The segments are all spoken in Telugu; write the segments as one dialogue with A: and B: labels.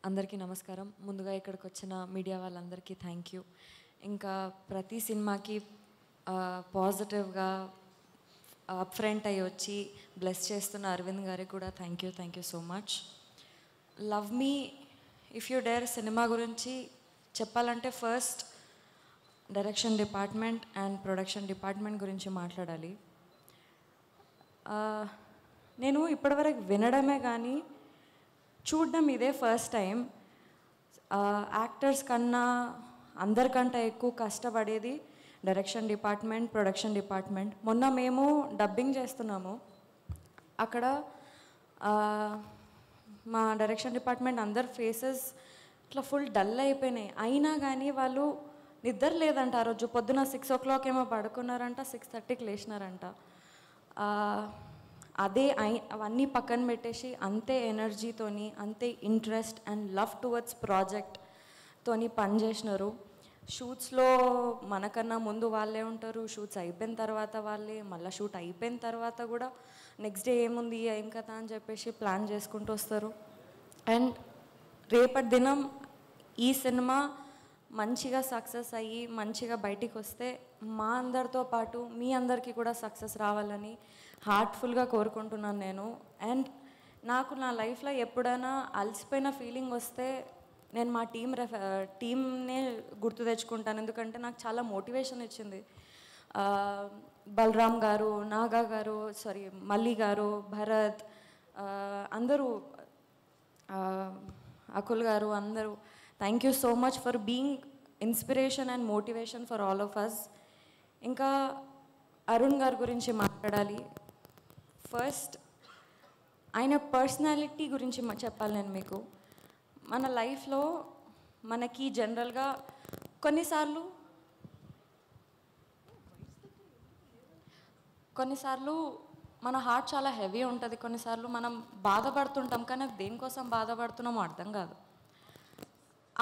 A: అందరికీ నమస్కారం. ముందుగా ఇక్కడికి వచ్చిన మీడియా వాళ్ళందరికీ థ్యాంక్ యూ. ఇంకా ప్రతి సినిమాకి పాజిటివ్గా అప్ ఫ్రంట్ అయ్యి వచ్చి బ్లెస్ చేస్తున్న అరవింద్ గారికి కూడా thank you so much. Love me if you dare cinema గురించి చెప్పాలంటే first direction department and production department గురించి మాట్లాడాలి. నేను ఇప్పటివరకు వినడమే కానీ చూడడం ఇదే ఫస్ట్ టైం. యాక్టర్స్ కన్నా అందరికంటే ఎక్కువ కష్టపడేది డైరెక్షన్ డిపార్ట్మెంట్, ప్రొడక్షన్ డిపార్ట్మెంట్. మొన్న మేము డబ్బింగ్ చేస్తున్నాము. అక్కడ మా డైరెక్షన్ డిపార్ట్మెంట్ అందరు ఫేసెస్ ఇట్లా ఫుల్ డల్ అయిపోయినాయి. అయినా కానీ వాళ్ళు నిద్ర లేదంట. ఆ రోజు పొద్దున 6 o'clock ఏమో పడుకున్నారంట, 6:30కి లేచినారంట. అవన్నీ పక్కన పెట్టేసి అంతే ఎనర్జీతోని, అంతే ఇంట్రెస్ట్ అండ్ లవ్ టువర్డ్స్ ప్రాజెక్ట్తోని పనిచేసినారు. షూట్స్లో మనకన్నా ముందు వాళ్ళే ఉంటారు, షూట్స్ అయిపోయిన తర్వాత వాళ్ళే, మళ్ళీ షూట్ అయిపోయిన తర్వాత కూడా నెక్స్ట్ డే ఏముంది ఏం కదా అని చెప్పేసి ప్లాన్ చేసుకుంటూ వస్తారు. అండ్ రేపటి దినం ఈ సినిమా మంచిగా సక్సెస్ అయ్యి మంచిగా బయటికి వస్తే మా అందరితో పాటు మీ అందరికీ కూడా సక్సెస్ రావాలని హార్ట్ఫుల్గా కోరుకుంటున్నాను నేను. అండ్ నాకు నా లైఫ్లో ఎప్పుడైనా అలసిపోయిన ఫీలింగ్ వస్తే నేను మా టీమ్నే గుర్తు తెచ్చుకుంటాను. ఎందుకంటే నాకు చాలా మోటివేషన్ ఇచ్చింది. బలరామ్ గారు, నాగా గారు, మల్లి గారు, భరత్, అందరూ, అకుల్ గారు, అందరూ thank you so much for being inspiration and motivation for all of us. ఇంకా అరుణ్ గారి గురించి మాట్లాడాలి. ఫస్ట్ ఆయన పర్సనాలిటీ గురించి చెప్పాలి నేను మీకు. మన లైఫ్లో మనకి జనరల్గా కొన్నిసార్లు మన హార్ట్ చాలా హెవీ ఉంటుంది. కొన్నిసార్లు మనం బాధపడుతుంటాం, కానీ దేనికోసం బాధపడుతున్నామో అర్థం కాదు.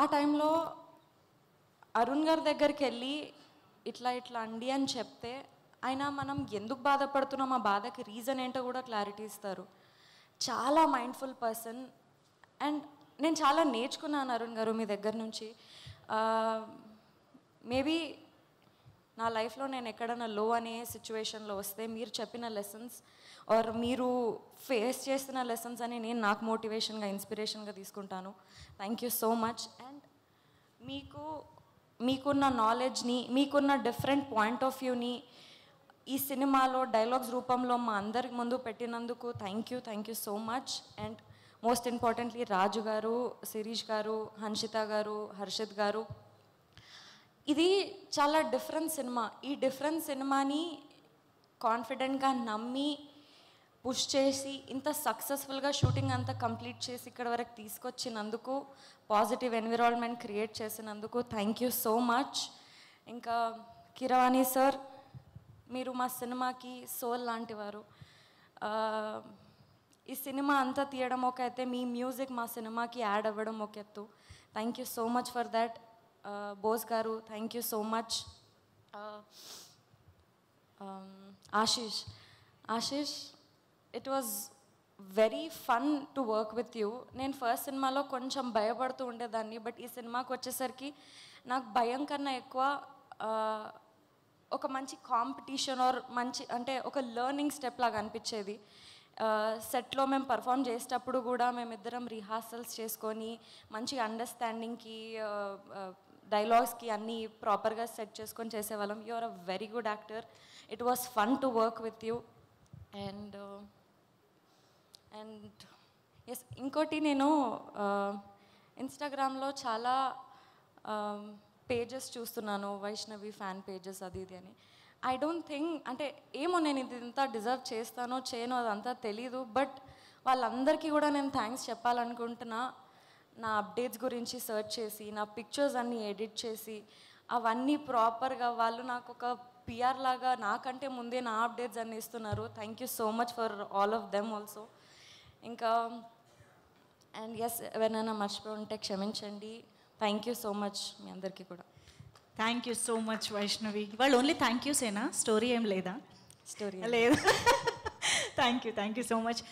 A: ఆ టైంలో అరుణ్ గారి దగ్గరికి వెళ్ళి ఇట్లా అండి అని చెప్తే ఆయన మనం ఎందుకు బాధపడుతున్నాం, ఆ బాధకి రీజన్ ఏంటో కూడా క్లారిటీ ఇస్తారు. చాలా మైండ్ఫుల్ పర్సన్. అండ్ నేను చాలా నేర్చుకున్నాను అరుణ్ గారు మీ దగ్గర నుంచి. మేబీ నా లైఫ్లో నేను ఎక్కడైనా లో అనే సిచ్యువేషన్లో వస్తే మీరు చెప్పిన లెసన్స్ ఆర్ మీరు ఫేస్ చేస్తున్న లెసన్స్ అని నేను నాకు మోటివేషన్గా, ఇన్స్పిరేషన్గా తీసుకుంటాను. Thank you so much. And మీకున్న నాలెడ్జ్ని, మీకున్న డిఫరెంట్ పాయింట్ ఆఫ్ వ్యూని ఈ సినిమాలో డైలాగ్స్ రూపంలో మా అందరికి ముందు పెట్టినందుకు thank you so much. And most importantly Raju garu, Shirish గారు, హన్షిత గారు, హర్షిత్ గారు. ఇది చాలా డిఫరెంట్ సినిమా. ఈ డిఫరెంట్ సినిమాని కాన్ఫిడెంట్గా నమ్మి పుష్ చేసి ఇంత సక్సెస్ఫుల్గా షూటింగ్ అంతా కంప్లీట్ చేసి ఇక్కడ వరకు తీసుకొచ్చినందుకు, పాజిటివ్ ఎన్విరాన్మెంట్ క్రియేట్ చేసినందుకు థ్యాంక్ యూ సో మచ్. ఇంకా కిరవాణి సార్, మీరు మా సినిమాకి సోల్ లాంటివారు. ఈ సినిమా అంతా తీయడం ఒక అయితే, మీ మ్యూజిక్ మా సినిమాకి యాడ్ అవ్వడం ఒక ఎత్తు. Thank you so much for that. Bose garu thank you so much. Ashish, it was very fun to work with you. నేను ఫస్ట్ సినిమాలో కొంచెం భయపడుతూ ఉండేదాన్ని, బట్ ఈ సినిమాకి వచ్చేసరికి నాకు భయం కన్నా ఎక్కువ ఒక మంచి కాంపిటీషన్ ఆర్ మంచి అంటే ఒక లెర్నింగ్ స్టెప్ లాగా అనిపించేది. సెట్లో మేము పర్ఫామ్ చేసేటప్పుడు కూడా మేమిద్దరం రిహార్సల్స్ చేసుకొని మంచి అండర్స్టాండింగ్కి, డైలాగ్స్కి అన్నీ ప్రాపర్గా సెట్ చేసుకొని చేసేవాళ్ళం. You are a very good actor. It was fun to work with you. And yes, ఇంకోటి, నేను ఇన్స్టాగ్రామ్లో చాలా పేజెస్ చూస్తున్నాను, వైష్ణవి ఫ్యాన్ పేజెస్ అది ఇది అని. ఐ డోంట్ థింక్, అంటే ఏమో నేను ఇది ఇంత డిజర్వ్ చేస్తానో చేయనో అదంతా తెలీదు, బట్ వాళ్ళందరికీ కూడా నేను థ్యాంక్స్ చెప్పాలనుకుంటున్నా. నా అప్డేట్స్ గురించి సెర్చ్ చేసి, నా పిక్చర్స్ అన్నీ ఎడిట్ చేసి, అవన్నీ ప్రాపర్గా వాళ్ళు నాకు ఒక పిఆర్ లాగా నాకంటే ముందే నా అప్డేట్స్ అన్నీ ఇస్తున్నారు. Thank you so much for all of them also. ఇంకా అండ్ ఎస్, ఎవరైనా మర్చిపోయి ఉంటే క్షమించండి. థ్యాంక్ యూ సో మచ్ మీ అందరికీ కూడా.
B: Thank you so much Vaishnavi. వాళ్ళు ఓన్లీ థ్యాంక్ యూసేనా, స్టోరీ ఏం లేదా?
A: స్టోరీ
B: లేదు. Thank you so much.